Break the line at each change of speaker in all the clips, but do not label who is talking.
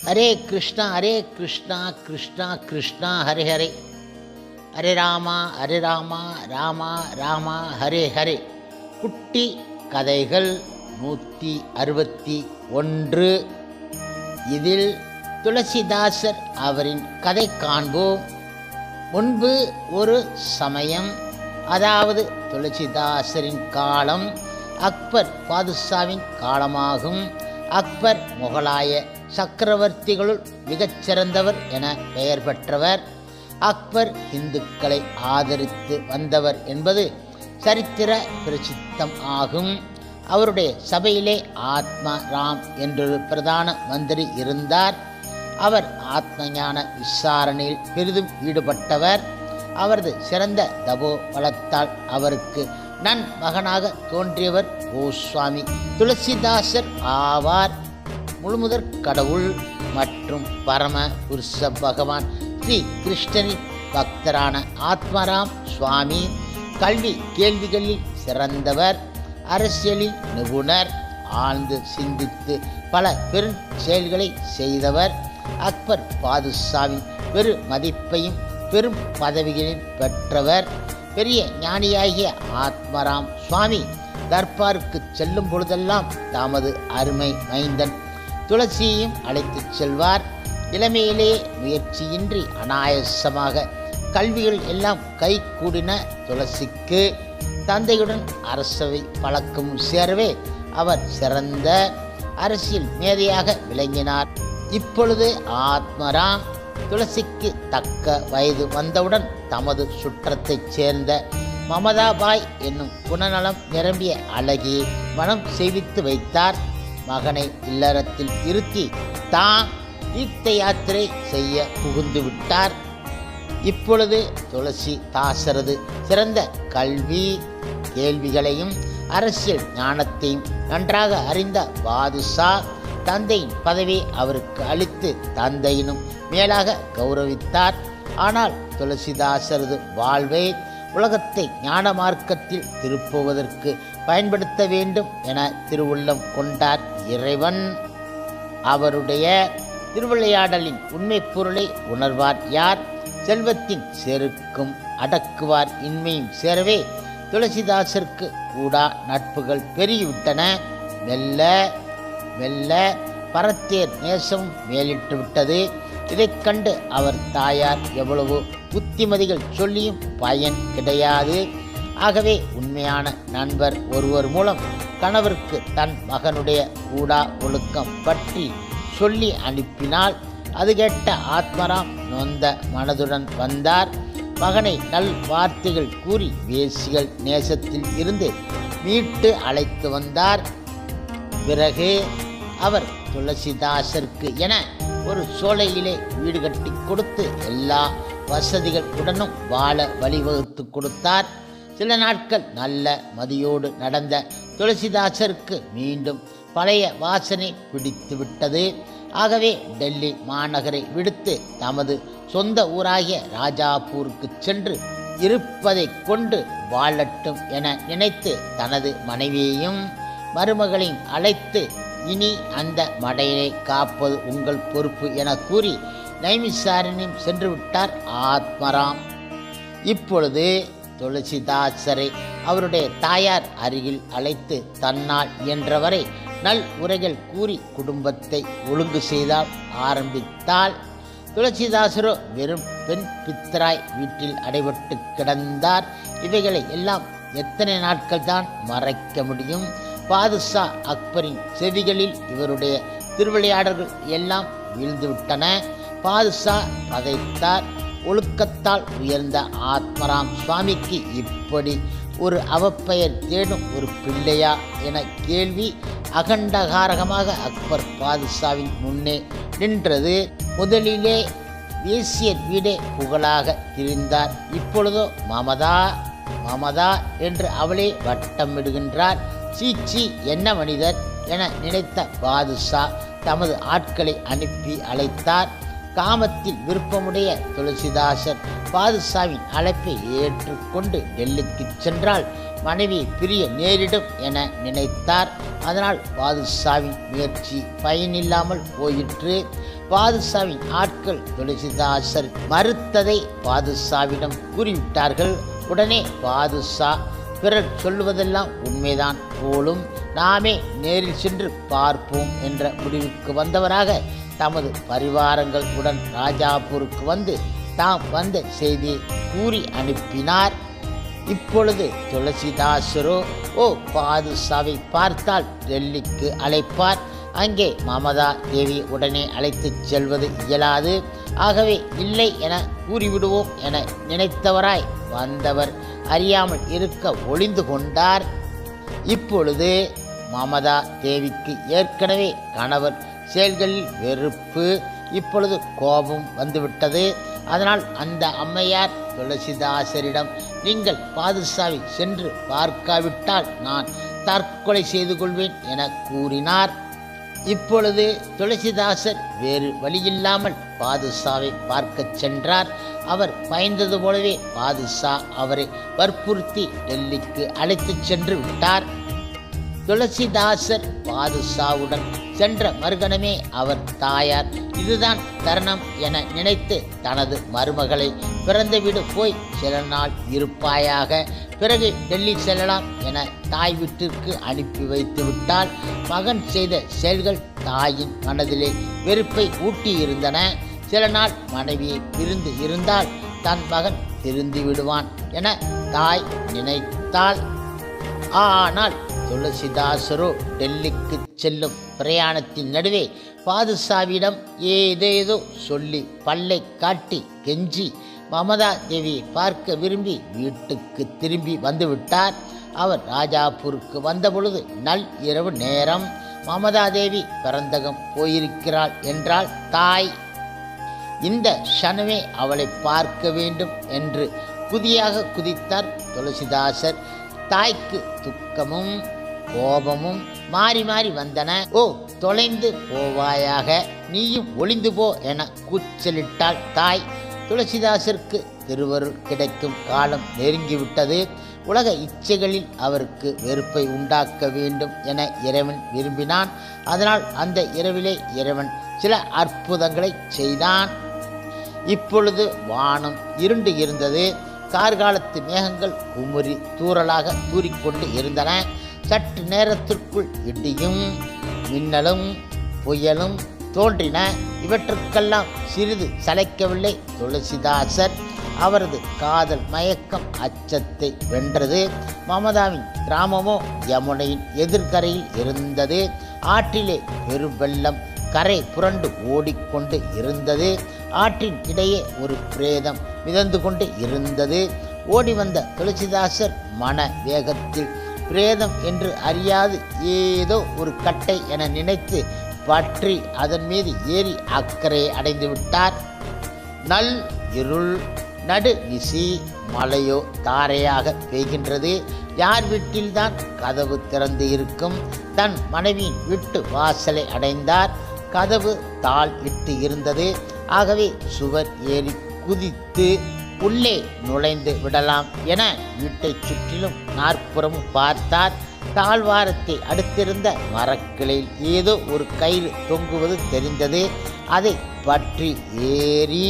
ஹரே கிருஷ்ணா கிருஷ்ணா கிருஷ்ணா ஹரே ஹரே, ஹரே ராமா ராமா ராமா ஹரே ஹரே. குட்டி கதைகள் 161. இதில் துளசிதாசர் அவரின் கதை காண்போம். முன்பு ஒரு சமயம், அதாவது துளசிதாசரின் காலம் அக்பர் பாதுஷாவின் காலமாகும். அக்பர் முகலாய சக்கரவர்த்திகளுள் மிகச்சிறந்தவர் என பெயர் பெற்றவர். அக்பர் இந்துக்களை ஆதரித்து வந்தவர் என்பது சரித்திர பிரசித்தம் ஆகும். அவருடைய சபையிலே ஆத்மா ராம் என்றொரு பிரதான மந்திரி இருந்தார். அவர் ஆத்ம ஞான விசாரணையில் பெரிதும் ஈடுபட்டவர். அவரது சிறந்த தபோ பலத்தால் அவருக்கு நன்மகனாக தோன்றியவர் கோஸ்வாமி துளசிதாசர் ஆவார். முழுமுதற் கடவுள் மற்றும் பரம புருஷ பகவான் ஸ்ரீ கிருஷ்ணனின் பக்தரான ஆத்மராம் சுவாமி கல்வி கேள்விகளில் சிறந்தவர், அரசியலில் நிபுணர், ஆழ்ந்து சிந்தித்து பல பெரும் செயல்களை செய்தவர். அக்பர் பாதுஷாவின் பெரு மதிப்பையும் பெரும் பதவிகளையும் பெற்றவர். பெரிய ஞானியாகிய ஆத்மராம் சுவாமி தர்பாருக்கு செல்லும் பொழுதெல்லாம் தமது அருமை மைந்தன் துளசியையும் அழைத்து செல்வார். இளமையிலேயே முயற்சியின்றி அனாயசமாக கல்விகள் எல்லாம் கைகூடின துளசிக்கு. தந்தையுடன் அரசவை பழக்கம் சேரவே அவர் சிறந்த அரசியல் மேதையாக விளங்கினார். இப்பொழுது ஆத்மராம் துளசிக்கு தக்க வயது வந்தவுடன் தமது சுற்றத்தைச் சேர்ந்த மமதாபாய் என்னும் குணநலம் நிரம்பிய அழகியை மனம் செய்வித்து வைத்தார். மகனை இல்லறத்தில் இருத்தி தான் தீர்த்த யாத்திரை செய்ய புகுந்து விட்டார். இப்பொழுது துளசி தாசரது சிறந்த கல்வி கேள்விகளையும் அரசியல் ஞானத்தையும் நன்றாக அறிந்த பாதுஷா தந்தையின் பதவியை அவருக்கு அளித்து தந்தையினும் மேலாக கௌரவித்தார். ஆனால் துளசிதாசரது வாழ்வை உலகத்தை ஞான மார்க்கத்தில் திருப்புவதற்கு பயன்படுத்த வேண்டும் என திருவுள்ளம் கொண்டார் இறைவன். அவருடைய திருவிளையாடலின் உண்மை பொருளை உணர்வார் யார்? செல்வத்தின் செருக்கும் அடக்குவார் இன்மையும் சேரவே துளசிதாசருக்கு கூடா நட்புகள் பெருகிவிட்டன. மெல்ல மெல்ல பரத்தேர் நேசம் மேலிட்டு விட்டது. இதைக் கண்டு அவர் தாயார் எவ்வளவோ புத்திமதிகள் சொல்லியும் பயன் கிடையாது. ஆகவே உண்மையான நண்பர் ஒருவர் மூலம் கணவருக்கு தன் மகனுடைய கூடா ஒழுக்கம் பற்றி சொல்லி அனுப்பினால் அது கேட்ட ஆத்மராம் நொந்த மனதுடன் வந்தார். மகனை நல் வார்த்தைகள் கூறி வேசிகள் நேசத்தில் இருந்து மீட்டு அழைத்து வந்தார். பிறகு அவர் துளசிதாசருக்கு என ஒரு சோலையிலே வீடு கட்டி கொடுத்து எல்லா வசதிகளுடனும் வாழ வழிவகுத்து கொடுத்தார். சில நாட்கள் நல்ல மதியோடு நடந்த துளசிதாசருக்கு மீண்டும் பழைய வாசனை பிடித்து விட்டது. ஆகவே டெல்லி மாநகரை விடுத்து தமது சொந்த ஊராகிய ராஜாப்பூருக்கு சென்று இருப்பதை கொண்டு வாழட்டும் என நினைத்து தனது மனைவியையும் மருமகளையும் அழைத்து, இனி அந்த மடையை காப்பது உங்கள் பொறுப்பு என கூறி நைமிசாரண்யம் சென்று விட்டார் ஆத்மராம். இப்பொழுது துளசிதாசரை அவருடைய தாயார் அருகில் அழைத்து தன்னால் இயன்றவரை நல் உரைகள் கூறி குடும்பத்தை ஒழுங்கு செய்தால் ஆரம்பித்தாள். துளசிதாசரோ வெறும் பெண் பித்தராய் வீட்டில் அடைபட்டு கிடந்தார். இவைகளை எல்லாம் எத்தனை நாட்கள் தான் மறைக்க முடியும்? பாதுஷா அக்பரின் செவிகளில் இவருடைய திருவிளையாடல்கள் எல்லாம் வீழ்ந்துவிட்டன. பாதுஷா பதைத்தார். ஒழுக்கத்தால் உயர்ந்த ஆத்மராம் சுவாமிக்கு இப்படி ஒரு அவப்பெயர் தேடும் ஒரு பிள்ளையா என கேள்வி அகண்டகாரகமாக அக்பர் பாதுஷாவின் முன்னே நின்றது. முதலிலே வேசியர் வீடே புகழாக திரிந்தார். இப்பொழுதோ மமதா மமதா என்று அவளே வட்டமிடுகின்றார். சீச்சி, என்ன மனிதர் என நினைத்த பாதுஷா தமது ஆட்களை அனுப்பி அழைத்தார். காமத்தில் விருப்பமுடைய துளசிதாசர் பாதுஷாவின் அழைப்பை ஏற்றுக்கொண்டு டெல்லிக்கு சென்றால் மனைவி பிரிய நேரிடும் என நினைத்தார். அதனால் பாதுஷாவின் முயற்சி பயனில்லாமல் போயிற்று. பாதுஷாவின் ஆட்கள் துளசிதாசர் மறுத்ததை பாதுஷாவிடம் கூறிவிட்டார்கள். உடனே பாதுஷா, பிறர் சொல்லுவதெல்லாம் உண்மைதான் போலும், நாமே நேரில் சென்று பார்ப்போம் என்ற முடிவுக்கு வந்தவராக தமது பரிவாரங்கள் உடன் ராஜாப்பூருக்கு வந்து தாம் வந்த செய்தியை கூறி அனுப்பினார். இப்பொழுது துளசிதாசரோ, பாதுஷாவை பார்த்தால் டெல்லிக்கு அழைப்பார், அங்கே மமதா தேவி உடனே அழைத்துச் செல்வது இயலாது, ஆகவே இல்லை என கூறிவிடுவோம் என நினைத்தவராய் வந்தவர் அறியாமல் இருக்க ஒளிந்து கொண்டார். இப்பொழுது மமதா தேவிக்கு ஏற்கனவே கணவர் செயல்களில் வெறுப்பு, இப்பொழுது கோபம் வந்துவிட்டது. அதனால் அந்த அம்மையார் துளசிதாசரிடம், நீங்கள் பாதுஷாவை சென்று பார்க்காவிட்டால் நான் தற்கொலை செய்து கொள்வேன் என கூறினார். இப்பொழுது துளசிதாசர் வேறு வழியில்லாமல் பாதுஷாவை பார்க்கச் சென்றார். அவர் பயந்தது போலவே பாதுஷா அவரை வற்புறுத்தி டெல்லிக்கு அழைத்துச் சென்று விட்டார். துளசிதாசர் பாதுஷாவுடன் சென்ற மறுகணமே அவர் தாயார் இதுதான் தருணம் என நினைத்து தனது மருமகளை பிறந்த வீடு போய் சில நாள் இருப்பாயாக, பிறகு டெல்லி செல்லலாம் என தாய் வீட்டிற்கு அனுப்பி வைத்து விட்டால் மகன் செய்த செயல்கள் தாயின் மனதிலே வெறுப்பை ஊட்டியிருந்தன. சில நாள் மனைவியை பிரிந்து இருந்தால் தன் மகன் திருந்தி விடுவான் என தாய் நினைத்தாள். ஆனால் துளசிதாசரோ டெல்லிக்கு செல்லும் பிரயாணத்தின் நடுவே பாதுஷாவிடம் ஏதேதோ சொல்லி பல்லை காட்டி கெஞ்சி மமதா தேவியை பார்க்க விரும்பி வீட்டுக்கு திரும்பி வந்துவிட்டார். அவர் ராஜாப்பூருக்கு வந்தபொழுது நள் இரவு நேரம். மமதா தேவி பரந்தகம் போயிருக்கிறாள் என்றால் தாய். இந்த க்ஷணமே அவளை பார்க்க வேண்டும் என்று குதியாக குதித்தார் துளசிதாசர். தாய்க்கு துக்கமும் கோபமும் மாறி மாறி வந்தன. தொலைந்து போவாயாக, நீயும் ஒளிந்து போ என கூச்சலிட்டாள் தாய். துளசிதாசருக்கு திருவருள் கிடைக்கும் காலம் நெருங்கிவிட்டது. உலக இச்சைகளில் அவருக்கு வெறுப்பை உண்டாக்க வேண்டும் என இறைவன் விரும்பினான். அதனால் அந்த இரவிலே இறைவன் சில அற்புதங்களை செய்தான். இப்பொழுது வானம் இருண்டு இருந்தது. கார்காலத்து மேகங்கள் குமுறி தூறலாக தூறிக்கொண்டு இருந்தன. சற்று நேரத்திற்குள் இடியும் மின்னலும் புயலும் தோன்றின. இவற்றுக்கெல்லாம் சிறிது சளைக்கவில்லை துளசிதாசர். அவரது காதல் மயக்கம் அச்சத்தை வென்றது. மமதாவின் கிராமமோ யமுனையின் எதிர்கரையில் இருந்தது. ஆற்றிலே பெருவெள்ளம் கரை புரண்டு ஓடிக்கொண்டு இருந்தது. ஆற்றின் இடையே ஒரு பிரேதம் மிதந்து கொண்டு இருந்தது. ஓடி வந்த துளசிதாசர் மன வேகத்தில் பிரேதம் என்று அறியாது ஏதோ ஒரு கட்டை என நினைத்து பற்றி அதன் மீது ஏறி அக்கறையை அடைந்து விட்டார். நல் இருள் நடு நிசி, மழையோ தாரையாக பெய்கின்றது. யார் வீட்டில்தான் கதவு திறந்து இருக்கும்? தன் மனைவியின் வீட்டு வாசலை அடைந்தார். கதவு தாள் இட்டு இருந்தது. ஆகவே சுவர் ஏறி குதித்து உள்ளே நுழைந்து விடலாம் என வீட்டை சுற்றிலும் நாற்புறமும் பார்த்தார். தாழ்வாரத்தை அடுத்திருந்த மரக்கிளையில் ஏதோ ஒரு கயிறு தொங்குவது தெரிந்தது. அதை பற்றி ஏறி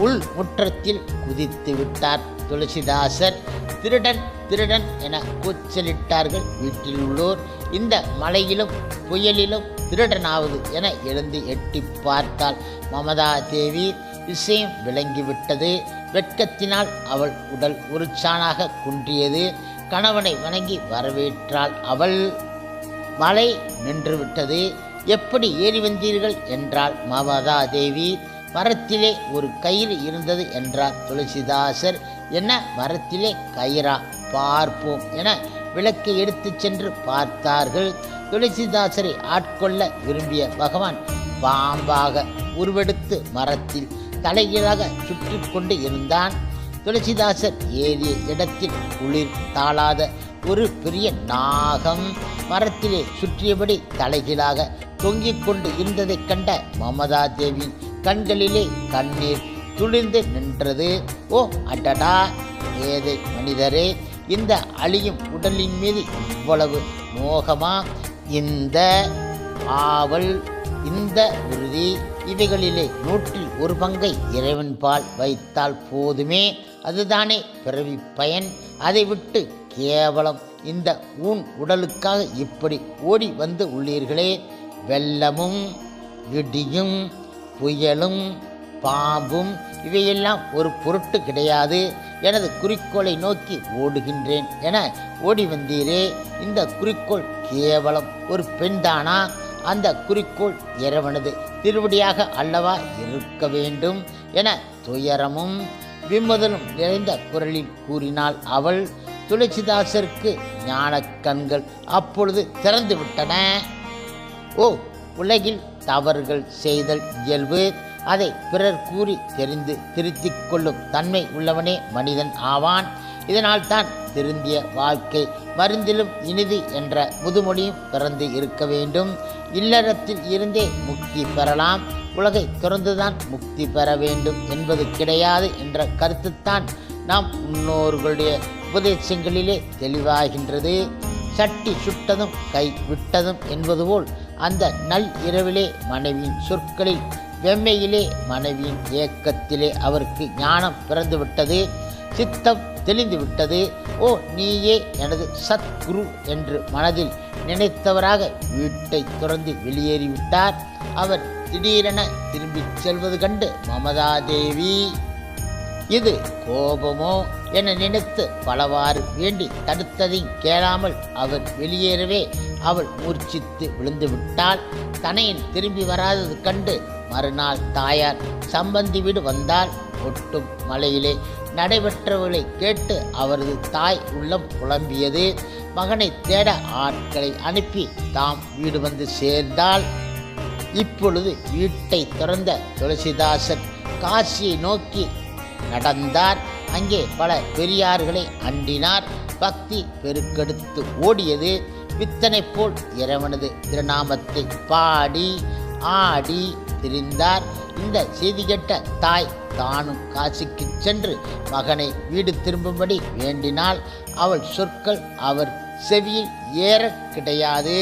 உள் முற்றத்தில் குதித்து விட்டார் துளசிதாசர். திருடன் திருடன் என கூச்சலிட்டார்கள் வீட்டில் உள்ளோர். இந்த மழையிலும் புயலிலும் திருடனாவது என எழுந்து எட்டி பார்த்தாள் மமதா தேவி. விஷயம் விளங்கிவிட்டது. வெட்கத்தினால் அவள் உடல் உருச்சானாக குன்றியது. கணவனை வணங்கி வரவேற்றாள் அவள். மழை நின்றுவிட்டது. எப்படி ஏறி வந்தீர்கள் என்றாள் மமதா தேவி. மரத்திலே ஒரு கயிறு இருந்தது என்றார் துளசிதாசர். என்ன மரத்திலே கயிறா? பார்ப்போம் என விளக்கை எடுத்துச் சென்று பார்த்தார்கள். துளசிதாசரை ஆட்கொள்ள விரும்பிய பகவான் பாம்பாக உருவெடுத்து மரத்தில் தலைகீழாக சுற்றி கொண்டு இருந்தான். துளசிதாசர் ஏறிய இடத்தில் குளிர் தாளாத ஒரு பெரிய நாகம் மரத்திலே சுற்றியபடி தலைகீழாக தொங்கிக் கொண்டு இருந்ததைக் கண்ட மமதா தேவியின் கண்களிலே கண்ணீர் துளிர்ந்து நின்றது. அடடா, ஏதை மனிதரே, இந்த அழியும் உடலின் மீது இவ்வளவு மோகமா? இந்த ஆவல், இந்த உறுதி, இவைகளிலே 100 பங்கை இறைவன்பால் வைத்தால் போதுமே. அதுதானே பிறவி பயன். அதை விட்டு கேவலம் இந்த ஊன் உடலுக்காக இப்படி ஓடி வந்து உள்ளீர்களே. வெள்ளமும் இடியும் புயலும் பாம்பும் இவையெல்லாம் ஒரு பொருட்டு கிடையாது. எனது குறிக்கோளை நோக்கி ஓடுகின்றேன் என ஓடி வந்தீரே. இந்த குறிக்கோள் கேவலம் ஒரு பெண்தானா? அந்த குறிக்கோள் இறைவனது திருவடியாக அல்லவா இருக்க வேண்டும் என துயரமும் விம்முதலும் நிறைந்த குரலில் கூறினாள் அவள். துளசிதாசருக்கு ஞான கண்கள் அப்பொழுது திறந்து விட்டன. ஓ, உலகில் தவறுகள் செய்தல் இயல்பு. அதை பிறர் கூறி தெரிந்து திருத்திக் கொள்ளும் தன்மை உள்ளவனே மனிதன் ஆவான். இதனால் தான் திருந்திய வாழ்க்கை மருந்திலும் இனிது என்ற முதுமொழியும் பிறந்து இருக்க வேண்டும். இல்லறத்தில் இருந்தே முக்தி பெறலாம், உலகை துறந்துதான் முக்தி பெற வேண்டும் என்பது கிடையாது என்ற கருத்துத்தான் நாம் முன்னோர்களுடைய உபதேசங்களிலே தெளிவாகின்றது. சட்டி சுட்டதும் கை விட்டதும் என்பது போல் அந்த நல் இரவிலே மனைவியின் சொற்களில், வெம்மையிலே மனைவியின் ஏக்கத்திலே அவருக்கு ஞானம் பிறந்து விட்டது, சித்தம் தெளிந்து விட்டது. ஓ, நீயே எனது சத்குரு என்று மனதில் நினைத்தவராக வீட்டை துறந்து வெளியேறிவிட்டார். அவர் திடீரென திரும்பிச் செல்வது கண்டு மமதாதேவி இது கோபமோ என நினைத்து பலவாறு வேண்டி தடுத்ததையும் கேளாமல் அவர் வெளியேறவே அவள் மூர்ச்சித்து விழுந்து விட்டாள். தனையன் திரும்பி வராதது கண்டு மறுநாள் தாயார் சம்பந்தி வீடு வந்தால் ஒட்டும் மலையிலே நடைபெற்றவர்களை கேட்டு அவரது தாய் உள்ளம் புலம்பியது. மகனை தேட ஆட்களை அனுப்பி தாம் வீடு வந்து சேர்ந்தாள். இப்பொழுது வீட்டை திறந்த துளசிதாசன் காசியை நோக்கி நடந்தார். அங்கே பல பெரியார்களை அண்டினார். பக்தி பெருக்கெடுத்து ஓடியது. வித்தனை போல் இறைவனது திருநாமத்தை பாடி ஆடி திரிந்தார். இந்த செய்தி கேட்ட தாய் தானும் காசிக்கு சென்று மகனை வீடு திரும்பும்படி வேண்டினாள். அவள் சொற்கள் அவர் செவியில் ஏற கிடையாது.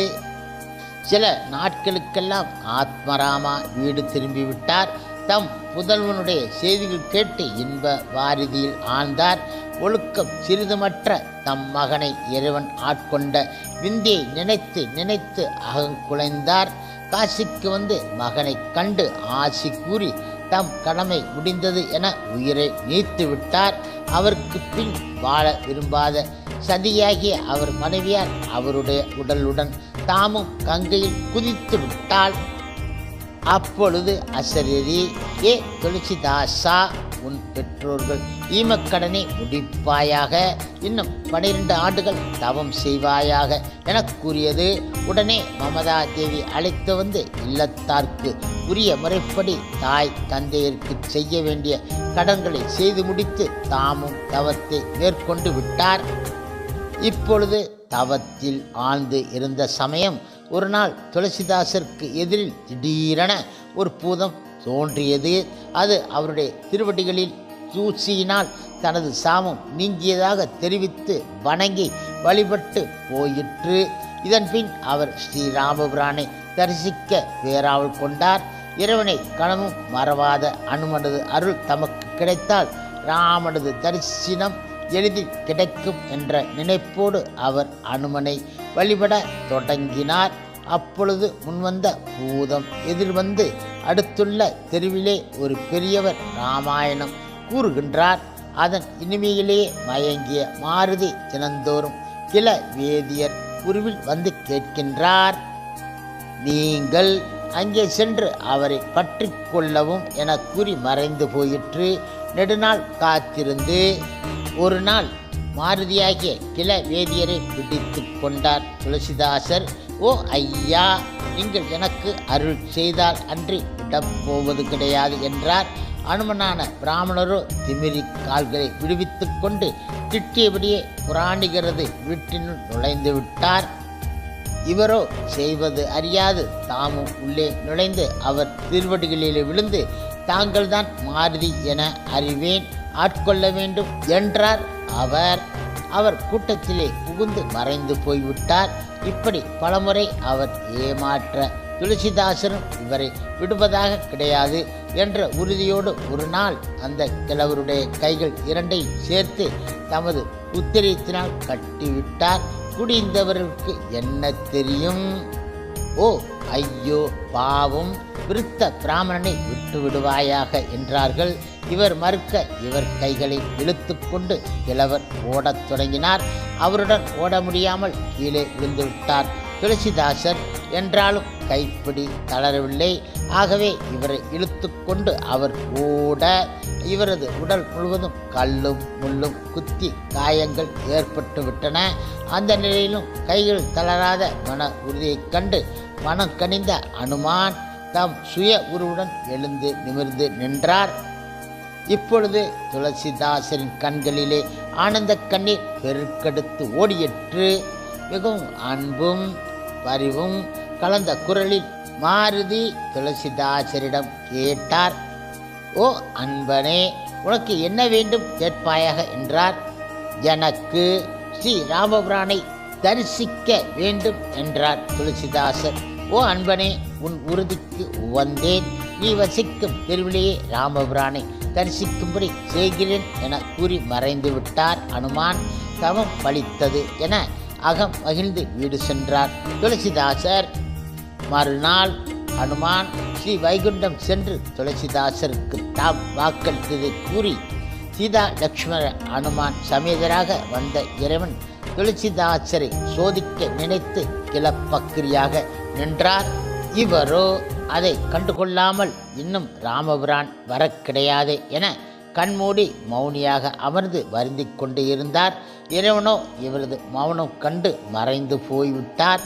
சில நாட்களுக்கெல்லாம் ஆத்மராமா வீடு திரும்பிவிட்டார். தம் புதல்வனுடைய செய்திகள் கேட்டு இன்ப வாரிதியில் ஆழ்ந்தார். ஒழுக்கம் சிறிதுமற்ற தம் மகனை இறைவன் ஆட்கொண்ட விந்தியை நினைத்து நினைத்து அகங்குலைந்தார். காசிக்கு வந்து மகனை கண்டு ஆசி கூறி தம் கடமை முடிந்தது என உயிரை நீத்து விட்டார். அவருக்கு பின் வாழ விரும்பாத சதியாகிய அவர் மனைவியார் அவருடைய உடலுடன் தாமும் கங்கையில் குதித்து விட்டாள். அப்பொழுது அசரீரி, ஏ துளசிதாசா, உன் பெற்றோர்கள் ஈமக்கடனை முடிப்பாயாக, இன்னும் 12 ஆண்டுகள் தவம் செய்வாயாக என கூறியது. உடனே மமதா தேவி அழைத்து வந்து இல்லத்தார்க்கு உரிய முறைப்படி தாய் தந்தையருக்கு செய்ய வேண்டிய கடன்களை செய்து முடித்து தாமும் தவத்தை மேற்கொண்டு விட்டார். இப்பொழுது தவத்தில் ஆழ்ந்து இருந்த சமயம் ஒரு நாள் துளசிதாசருக்கு எதிரில் திடீரென ஒரு பூதம் தோன்றியது. அது அவருடைய திருவடிகளில் தூசியினால் தனது சாமம் நீங்கியதாக தெரிவித்து வணங்கி வழிபட்டு போயிற்று. இதன்பின் அவர் ஸ்ரீராமபிரானை தரிசிக்க பேராவல் கொண்டார். இறைவனை கணமும் மறவாத அனுமனது அருள் தமக்கு கிடைத்தால் ராமனது தரிசனம் எளிதில் கிடைக்கும் என்ற நினைப்போடு அவர் அனுமனை வழிபட தொடங்கினார். அப்பொழுது முன்வந்த பூதம் எதிர்வந்து அடுத்துள்ள தெருவிலே ஒரு பெரியவர் ராமாயணம் கூறுகின்றார். அதன் இனிமையிலேயே மயங்கிய மாருதி தினந்தோறும் கிள வேதியர் உருவில் வந்து கேட்கின்றார். நீங்கள் அங்கே சென்று அவரை பற்றி கொள்ளவும் என கூறி மறைந்து போயிற்று. நெடுநாள் காத்திருந்து ஒரு நாள் மாருதியாகிய கிள வேதியரை பிடித்து கொண்டார் துளசிதாசர். ஓ ஐயா, நீங்கள் எனக்கு அருள் செய்தால் அன்றி விடப்போவது கிடையாது என்றார். அனுமனான பிராமணரோ திமிரி கால்களை விடுவித்து கொண்டு திட்டியபடியே புராணிகரது வீட்டினுள் நுழைந்து விட்டார். இவரோ செய்வது அறியாது தாமும் உள்ளே நுழைந்து அவர் திருவடிகளிலே விழுந்து, தாங்கள்தான் மாருதி என அறிவேன், ஆட்கொள்ள வேண்டும் என்றார். அவர் கூட்டத்திலே புகுந்து மறைந்து போய்விட்டார். இப்படி பலமுறை அவர் ஏமாற்ற துளசிதாசரும் இவரை விடுவதாக கிடையாது என்ற உறுதியோடு ஒரு நாள் அந்த கிழவருடைய கைகள் இரண்டை சேர்த்து தமது உத்திரத்தினால் கட்டிவிட்டார். குடிந்தவருக்கு என்ன தெரியும்? ஓ ஐயோ பாவம், விருத்த பிராமணனை விட்டு விடுவாயாக என்றார்கள். இவர் மறுக்க இவர் கைகளை இழுத்து கொண்டு கிழவர் ஓடத் தொடங்கினார். அவருடன் ஓட முடியாமல் கீழே விழுந்து விட்டார் துளசிதாசர். என்றாலும் கைப்பிடி தளரவில்லை. ஆகவே இவரை இழுத்து கொண்டு அவர் ஓட இவரது உடல் முழுவதும் கல்லும் முள்ளும் குத்தி காயங்கள் ஏற்பட்டு விட்டன. அந்த நிலையிலும் கைகள் தளராத மன உறுதியைக் கண்டு மனம் கனிந்த அனுமான் தம் சுய உருவுடன் எழுந்து நிமிர்ந்து நின்றார். இப்பொழுது துளசிதாசரின் கண்களிலே ஆனந்த கண்ணீர் பெருக்கெடுத்து ஓடியற்று. மிகவும் அன்பும் பரிவும் கலந்த குரலில் மாருதி துளசிதாசரிடம் கேட்டார். ஓ அன்பனே, உனக்கு என்ன வேண்டும் கேட்பாயாக என்றார். எனக்கு ஸ்ரீ ராமபிரானை தரிசிக்க வேண்டும் என்றார் துளசிதாசர். ஓ அன்பனே, உன் உறுதிக்கு உவந்தேன். நீ வசிக்கும் தெருவிலேயே ராமபிரானை தரிசிக்கும்படி செய்கிறேன் என கூறி மறைந்து விட்டார் அனுமான். தவம் பலித்தது என அகம் மகிழ்ந்து வீடு சென்றார் துளசிதாசர். மறுநாள் அனுமான் ஸ்ரீ வைகுண்டம் சென்று துளசிதாசருக்கு தாம் வாக்களித்ததை கூறி சீதா லக்ஷ்மண அனுமான் சமேதராக வந்த இறைவன் துளசிதாசரை சோதிக்க நினைத்து கிளப்பக்கிரியாக நின்றார். இவரோ அதை கண்டுகொள்ளாமல் இன்னும் ராமபிரான் வர கிடையாது என கண்மூடி மௌனியாக அமர்ந்து வருந்தி கொண்டு இருந்தார். இறைவனோ இவரது மௌனம் கண்டு மறைந்து போய்விட்டார்.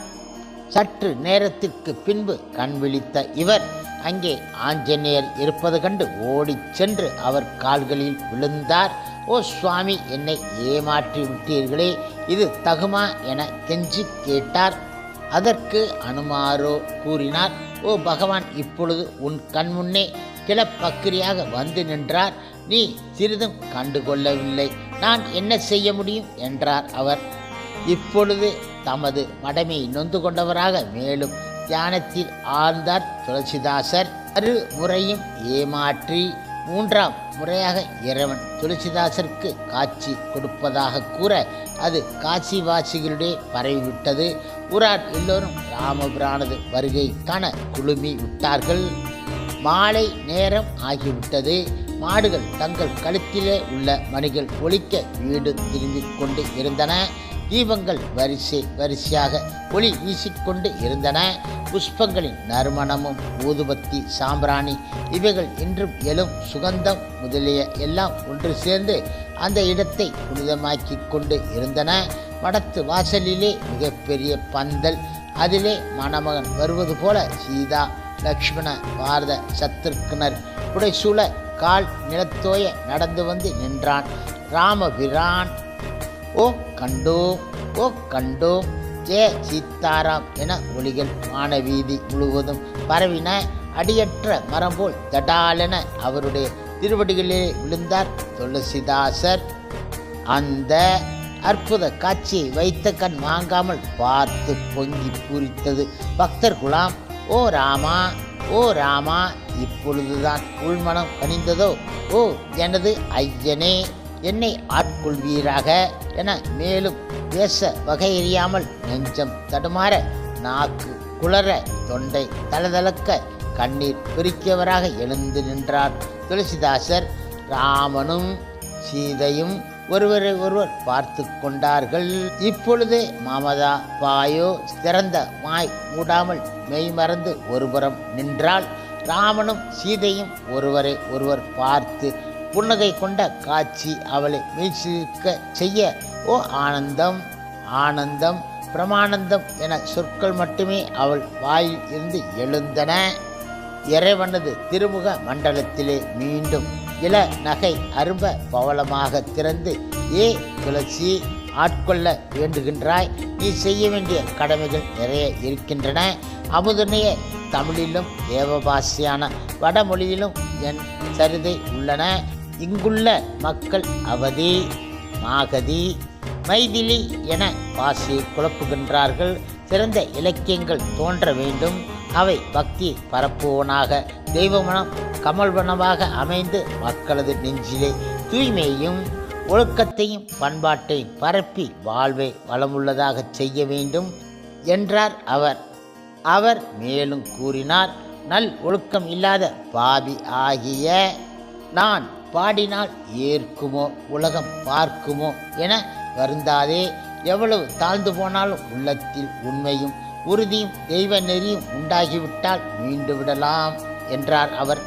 சற்று நேரத்திற்கு பின்பு கண் விழித்த இவர் அங்கே ஆஞ்சநேயர் இருப்பது கண்டு ஓடிச் சென்று அவர் கால்களில் விழுந்தார். ஓ சுவாமி, என்னை ஏமாற்றி விட்டீர்களே, இது தகுமா என கெஞ்சி கேட்டார். அதற்கு அனுமாரோ கூறினார். ஓ பகவான், இப்பொழுது உன் கண்முன்னே கிளப்பக்கிரியாக வந்து நின்றார். நீ சிறிதும் கண்டுகொள்ளவில்லை. நான் என்ன செய்ய முடியும் என்றார் அவர். இப்பொழுது தமது மடமையை நொந்து கொண்டவராக மேலும் தியானத்தில் ஆழ்ந்தார் துளசிதாசர். முறையும் ஏமாற்றி மூன்றாம் முறையாக இறைவன் துளசிதாசருக்கு காட்சி கொடுப்பதாக கூற அது காசிவாசிகளிடையே பரவிவிட்டது. ஊரார் எல்லோரும் ராமபிரானது வருகை காண குழுமி விட்டார்கள். மாலை நேரம் ஆகிவிட்டது. மாடுகள் தங்கள் கழுத்திலே உள்ள மணிகள் ஒலிக்க வீடு திரும்பிக் கொண்டு இருந்தன. தீபங்கள் வரிசையாக ஒளி வீசிக்கொண்டு இருந்தன. புஷ்பங்களின் நறுமணமும் ஊதுபத்தி சாம்பிராணி இவைகள் இன்றும் எழும் சுகந்தம் முதலிய எல்லாம் ஒன்று சேர்ந்து அந்த இடத்தை புனிதமாக்கி கொண்டு இருந்தன. மடத்து வாசலிலே மிகப்பெரிய பந்தல். அதிலே மணமகன் வருவது போல சீதா லக்ஷ்மண பாரத சத்ருக்னர் புடைசூழ கால் நிலத்தோய நடந்து வந்து நின்றான் ராமபிரான். ஓ கண்டோம், ஓ கண்டோம், ஜெய சீதாராம் என ஒளிகள் வானவீதி முழுவதும் பரவின. அடியற்ற மரம் போல் தடாலென அவருடைய திருவடிகளிலே விழுந்தார் துளசிதாசர். அந்த அற்புத காட்சியை வைத்த கண் வாங்காமல் பார்த்து பொங்கி பூரித்தது பக்தர் குலாம். ஓ ராமா, ஓ ராமா, இப்பொழுதுதான் உள்மனம் கனிந்ததோ? ஓ எனது ஐயனே, என்னை ஆட்கொள்வீராக என மேலும் பேச வகையறியாமல் நெஞ்சம் தடுமாற, நாக்கு குளற, தொண்டை தளதளக்க, கண்ணீர் பெருக்கியவராக எழுந்து நின்றார் துளசிதாசர். ராமனும் சீதையும் ஒருவரை ஒருவர் பார்த்து கொண்டார்கள். இப்பொழுது மமதா பாயோ திறந்த மாய் மூடாமல் மெய்மறந்து ஒருபுறம் நின்றாள். ராமனும் சீதையும் ஒருவரை ஒருவர் பார்த்து புன்னகை கொண்ட காட்சி அவளை மெய்சிலிருக்க செய்ய, ஓ ஆனந்தம், ஆனந்தம், பிரமானந்தம் என சொற்கள் மட்டுமே அவள் வாயில் இருந்து எழுந்தன. இறைவனது திருமுக மண்டலத்திலே மீண்டும் இள நகை அரும்ப பவளமாக திறந்து, ஏ துளசி, ஆட்கொள்ள வேண்டுகின்றாய். நீ செய்ய வேண்டிய கடமைகள் நிறைய இருக்கின்றன. அமுதனைய தமிழிலும் தேவபாஷையான வடமொழியிலும் என் சரிதை உள்ளன. இங்குள்ள மக்கள் அவதி மாகதி, மைதிலி என பாசியை குழப்புகின்றார்கள். சிறந்த இலக்கியங்கள் தோன்ற வேண்டும். அவை பக்தியை பரப்புவனாக தெய்வமனம் கமல்வனமாக அமைந்து மக்களது நெஞ்சிலே தூய்மையும் ஒழுக்கத்தையும் பண்பாட்டையும் பரப்பி வாழ்வை வளமுள்ளதாக செய்ய வேண்டும் என்றார் அவர். அவர் மேலும் கூறினார், நல் ஒழுக்கம் இல்லாத பாவி ஆகிய நான் பாடினால் ஏற்குமோ உலகம் பார்க்குமோ என வருந்தாதே. எவ்வளவு தாழ்ந்து போனாலும் உள்ளத்தில் உண்மையும் உறுதியும் தெய்வ நெறியும் உண்டாகிவிட்டால் மீண்டு விடலாம் என்றார் அவர்.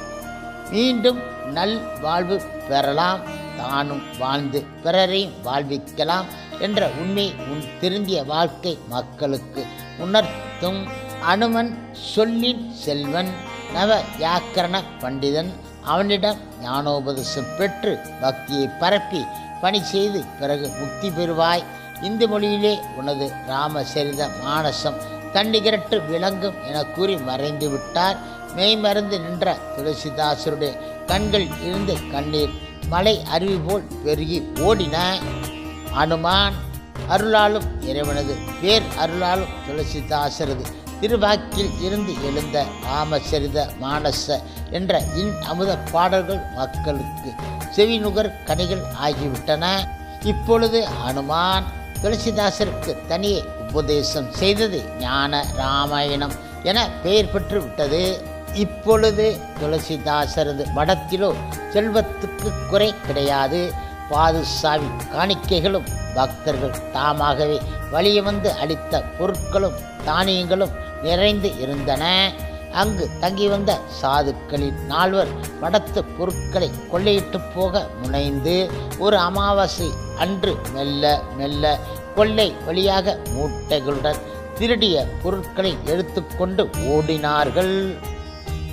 மீண்டும் நல் வாழ்வு பெறலாம், தானும் வாழ்ந்து பிறரையும் வாழ்விக்கலாம் என்ற உண்மை திருந்திய வாழ்க்கை மக்களுக்கு உணர்த்தும். அனுமன் சொல்லின் செல்வன், நவ வியாக்கரண பண்டிதன். அவனிடம் ஞானோபதேசம் பெற்று பக்தியை பரப்பி பணி செய்து பிறகு முக்தி பெறுவாய். இந்து மொழியிலே உனது ராமசரித மானசம் தண்டிகரட்டு விளங்கும் என கூறி மறைந்து விட்டார். மெய்மறந்து நின்ற துளசிதாசருடைய கண்கள் இருந்து கண்ணீர் மலை அருவி போல் பெருகி ஓடின. அனுமான் அருளாலும் இறைவனது பேர் அருளாலும் துளசிதாசரது திருவாக்கில் இருந்து எழுந்த ராமசரித மானச என்ற அமுத பாடல்கள் மக்களுக்கு செவிநுகர் கனிகள் ஆகிவிட்டன. இப்பொழுது அனுமான் துளசிதாசருக்கு தனியே உபதேசம் செய்தது ஞான ராமாயணம் என பெயர் பெற்று விட்டது. இப்பொழுது துளசிதாசரது மடத்திலோ செல்வத்துக்கு குறை கிடையாது. பாதுசாவி காணிக்கைகளும் பக்தர்கள் தாமாகவே வலிய வந்து அளித்த பொருட்களும் தானியங்களும் நிறைந்து இருந்தன. அங்கு தங்கி வந்த சாதுக்களின் நால்வர் மடத்து பொருட்களை கொள்ளையிட்டு போக முனைந்து ஒரு அமாவாசை அன்று மெல்ல மெல்ல கொள்ளை வழியாக மூட்டைகளுடன் திருடிய பொருட்களை எடுத்துக்கொண்டு ஓடினார்கள்.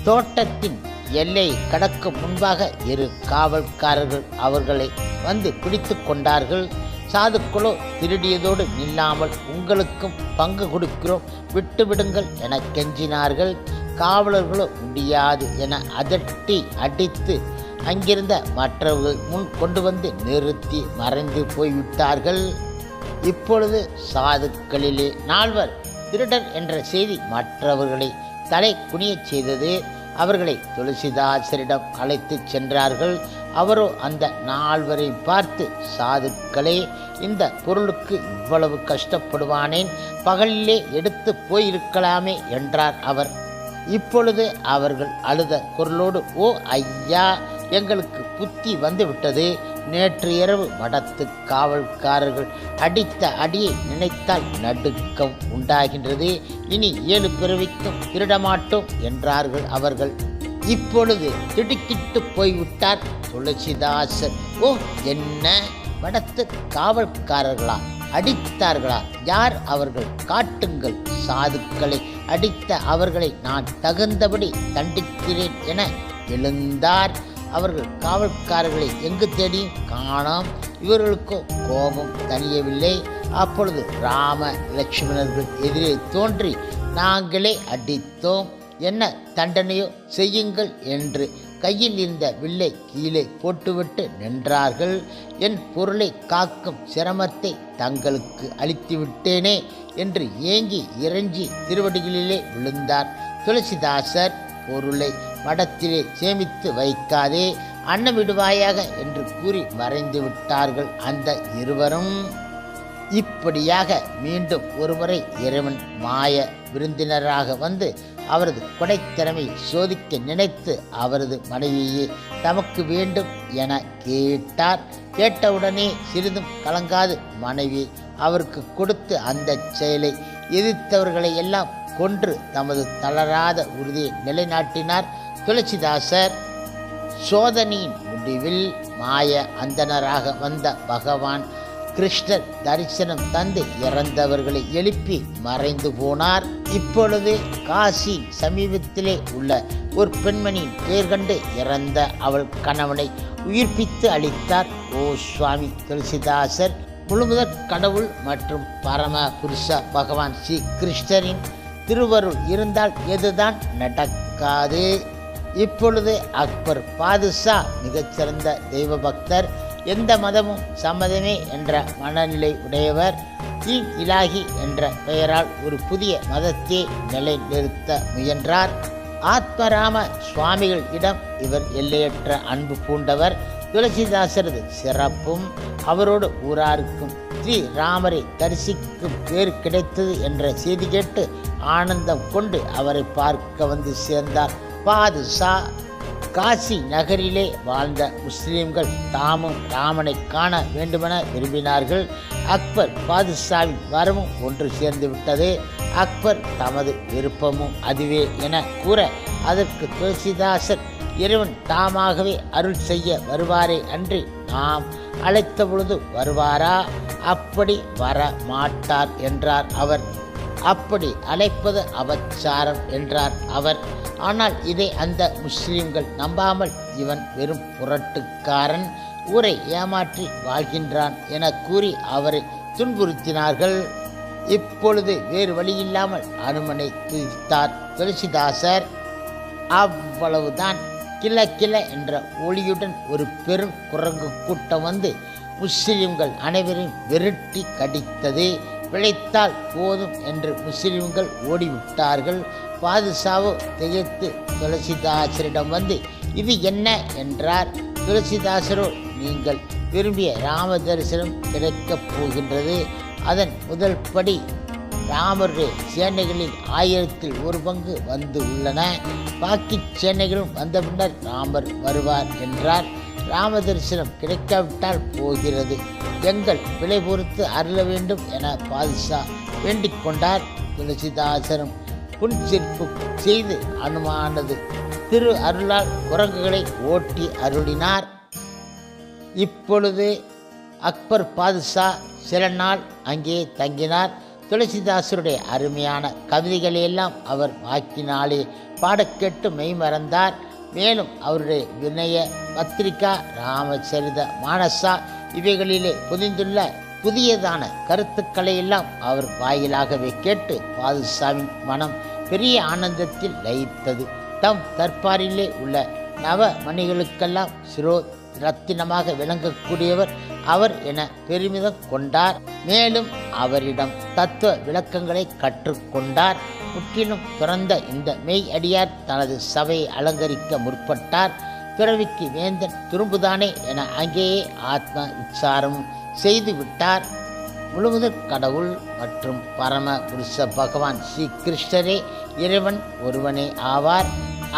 தோட்டத்தின் எல்லை கடக்கும் முன்பாக இரு காவல்காரர்கள் அவர்களை வந்து பிடித்து கொண்டார்கள். சாதுக்களோ திருடியதோடு நில்லாமல் உங்களுக்கும் பங்கு கொடுக்கிறோம், விட்டுவிடுங்கள் என கெஞ்சினார்கள். காவலர்களோ முடியாது என அதட்டி அடித்து அங்கிருந்த மற்றவர்கள் முன் கொண்டு வந்து நிறுத்தி மறைந்து போய்விட்டார்கள். இப்பொழுது சாதுக்களிலே நால்வர் திருடர் என்ற செய்தி மற்றவர்களை தலை குனியச் செய்தது. அவர்களை துளசிதாசரிடம் அழைத்து சென்றார்கள். அவரோ அந்த நால்வரை பார்த்து, சாதுக்களே, இந்த பொருளுக்கு இவ்வளவு கஷ்டப்படுவானேன், பகலிலே எடுத்து போயிருக்கலாமே என்றார் அவர். இப்பொழுது அவர்கள் அழுத குரலோடு, ஓ ஐயா, எங்களுக்கு புத்தி வந்துவிட்டது. நேற்று இரவு மடத்து காவல்காரர்கள் அடித்த அடியை நினைத்தால் நடுக்கம் உண்டாகின்றது. இனி 7 பிறவிக்கும் திருடமாட்டோம் என்றார்கள் அவர்கள். இப்பொழுது திடுக்கிட்டு போய்விட்டார் துளசிதாசர். ஓ, என்ன மடத்து காவல்காரர்களா? அடித்தார்களா? யார் அவர்கள்? காட்டுங்கள். சாதுக்களை அடித்த அவர்களை நான் தகுந்தபடி தண்டிக்கிறேன் என எழுந்தார். அவர்கள் காவல்காரர்களை எங்கு தேடியும் காணோம். இவர்களுக்கோ கோபம் தணியவில்லை. அப்பொழுது ராம லட்சுமணர்கள் எதிரே தோன்றி, நாங்களே அடித்தோம், என்ன தண்டனையோ செய்யுங்கள் என்று கையில் இருந்த வில்லை கீழே போட்டுவிட்டு நின்றார்கள். என் பொருளை காக்கும் சிரமத்தை தங்களுக்கு அளித்துவிட்டேனே என்று ஏங்கி இறைஞ்சி திருவடிகளிலே விழுந்தார் துளசிதாசர். பொருளை மடத்திலே சேமித்து வைக்காதே, அன்னமிடுவாயாக என்று கூறி மறைந்து விட்டார்கள் அந்த இருவரும். இப்படியாக மீண்டும் ஒருமுறை இறைவன் மாய விருந்தினராக வந்து அவரது கொடைத்திறமை சோதிக்க நினைத்து அவரது மனைவியே தமக்கு வேண்டும் என கேட்டார். கேட்டவுடனே சிறிதும் கலங்காது மனைவி அவருக்கு கொடுத்து அந்த செயலை எதிர்த்தவர்களை எல்லாம் கொன்று தமது தளராத உறுதியை நிலைநாட்டினார் துளசிதாசர். சோதனையின் முடிவில் மாய அந்தனராக வந்த பகவான் கிருஷ்ணர் தரிசனம் தந்து இறந்தவர்களை எழுப்பி மறைந்து போனார். இப்பொழுது காசி சமீபத்திலே உள்ள ஒரு பெண்மணியின் பெயர் கண்டு இறந்த அவள் கணவனை உயிர்ப்பித்து அளித்தார் ஓ சுவாமி துளசிதாசர். முழுமுதற் கடவுள் மற்றும் பரம புருஷ பகவான் ஸ்ரீ கிருஷ்ணரின் திருவருள் இருந்தால் எதுதான் நடக்காது. இப்பொழுது அக்பர் பாதுஷா மிகச்சிறந்த தெய்வ பக்தர். எந்த மதமும் சம்மதமே என்ற மனநிலை உடையவர். தீன் இலாஹி என்ற பெயரால் ஒரு புதிய மதத்தை நிலைநிறுத்த முயன்றார். ஆத்மராம சுவாமிகள் இடம் இவர் எல்லையற்ற அன்பு பூண்டவர். துளசிதாசரது சிறப்பும் அவரோடு ஊராருக்கும் ஸ்ரீ ராமரை தரிசிக்கும் பேர் கிடைத்தது என்ற செய்தி கேட்டு ஆனந்தம் கொண்டு அவரை பார்க்க வந்து சேர்ந்தார். பாதுஷா காசி நகரிலே வாழ்ந்த முஸ்லிம்கள் தாமும் ராமனை காண வேண்டுமென விரும்பினார்கள். அக்பர் பாதுஷாவின் வரமும் ஒன்று சேர்ந்து விட்டது. அக்பர் தமது விருப்பமும் அதுவே என கூற அதற்கு துளசிதாசர் இறைவன் தாமாகவே அருள் செய்ய வருவாரே அன்றி நாம் அழைத்த பொழுது வருவாரா? அப்படி வர மாட்டார் என்றார் அவர். அப்படி அழைப்பது அபச்சாரம் என்றார் அவர். ஆனால் இதை அந்த முஸ்லிம்கள் நம்பாமல் இவன் வெறும் புரட்டுக்காரன், ஊரை ஏமாற்றி வாழ்கின்றான் என கூறி அவரை துன்புறுத்தினார்கள். இப்பொழுது வேறு வழியில்லாமல் அனுமனை துதித்தார் துளசிதாசர். அவ்வளவுதான். கிள கிள என்ற ஒளியுடன் ஒரு பெரும் குரங்கு கூட்டம் வந்து முஸ்லிம்கள் அனைவரையும் விரட்டி கடித்தது. பிழைத்தால் போதும் என்று முஸ்லிம்கள் ஓடிவிட்டார்கள். பாதுஷாவோ திகைத்து துளசிதாசரிடம் வந்து இது என்ன என்றார். துளசிதாசரோ நீங்கள் விரும்பிய ராம தரிசனம் கிடைக்கப் போகின்றது. அதன் முதல் படி ராமருடைய சேனைகளில் 1000 பங்கு வந்து உள்ளன. பாக்கி சேனைகளும் வந்த பின்னர் ராமர் வருவார் என்றார். ராம தரிசனம் கிடைக்காவிட்டால் போகிறது, எங்கள் பிழை பொறுத்து அருள வேண்டும் என பாதுஷா வேண்டிக் கொண்டார். துளசிதாசரும் புன்சிற்பு செய்து அனுமானது திரு அருளால் குரங்குகளை ஓட்டி அருளினார். இப்பொழுது அக்பர் பாதுஷா சில நாள் அங்கே தங்கினார். துளசிதாசருடைய அருமையான கவிதைகளையெல்லாம் அவர் வாக்கினாலே பாடக்கேட்டு மெய்மறந்தார். மேலும் அவருடைய வினய பத்திரிகா, ராமச்சரித மானசா இவைகளிலே புதிந்துள்ள புதியதான கருத்துக்களை எல்லாம் அவர் வாயிலாகவே கேட்டு பாதுஷாவின் மனம் பெரிய ஆனந்தத்தில் லயித்தது. தம் தற்பாரிலே உள்ள நவமணிகளுக்கெல்லாம் சிரோ ரத்தினமாக விளங்கக்கூடியவர் அவர் என பெருமிதம் கொண்டார். மேலும் அவரிடம் தத்துவ விளக்கங்களை கற்றுக்கொண்டார். முற்றிலும் துறந்த இந்த மெய் அடியார் தனது சபையை அலங்கரிக்க முற்பட்டார். பிறவிக்கு வேந்தன் திரும்புதானே என அங்கேயே ஆத்ம உச்சாரமும் செய்து விட்டார். முழுமுதற் கடவுள் மற்றும் பரம புருஷ பகவான் ஸ்ரீ கிருஷ்ணரே இறைவன் ஒருவனே ஆவார்.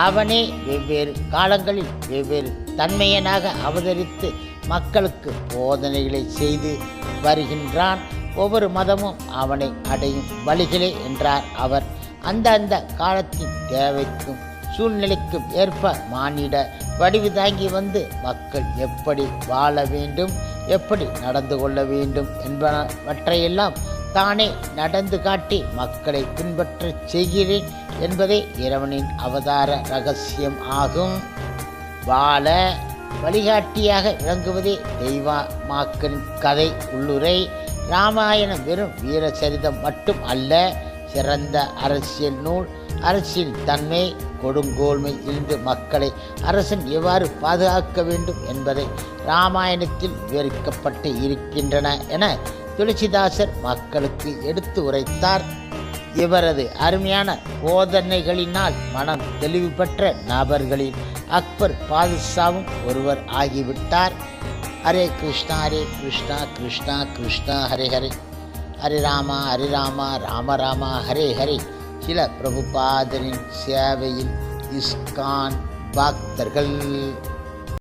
அவனே வெவ்வேறு காலங்களில் வெவ்வேறு தன்மையனாக அவதரித்து மக்களுக்கு போதனைகளை செய்து வருகின்றான். ஒவ்வொரு மதமும் அவனை அடையும் வழிகளே என்றார் அவர். அந்த காலத்தின் தேவைக்கும் சூழ்நிலைக்கும் ஏற்ப மானிட வடிவு தாங்கி வந்து மக்கள் எப்படி வாழ வேண்டும், எப்படி நடந்து கொள்ள வேண்டும் என்பனவற்றையெல்லாம் தானே நடந்து காட்டி மக்களை பின்பற்றச் செய்கிறேன் என்பதே இறைவனின் அவதார ரகசியம் ஆகும். வாழ வழிகாட்டியாக விளங்குவதே தெய்வமாக்கலின் கதை உள்ளுரை. இராமாயணம் வெறும் வீரச்சரிதம் மட்டும் அல்ல, சிறந்த அரசியல் நூல். அரசியல் தன்மை, கொடுங்கோல்மை இருந்து மக்களை அரசன் எவ்வாறு பாதுகாக்க வேண்டும் என்பதை இராமாயணத்தில் விவரிக்கப்பட்டு இருக்கின்றன என துளசிதாசர் மக்களுக்கு எடுத்து உரைத்தார். இவரது அருமையான போதனைகளினால் மனம் தெளிவு பெற்ற நபர்களில் அக்பர் பாதுஷாவும் ஒருவர் ஆகிவிட்டார். ஹரே கிருஷ்ணா ஹரே கிருஷ்ணா கிருஷ்ணா கிருஷ்ணா ஹரே ஹரே, ஹரே ராமா ராம ராமா ஹரே ஹரே. சில பிரபுபாதரின் சேவையில் இஸ்கான் பக்தர்கள்.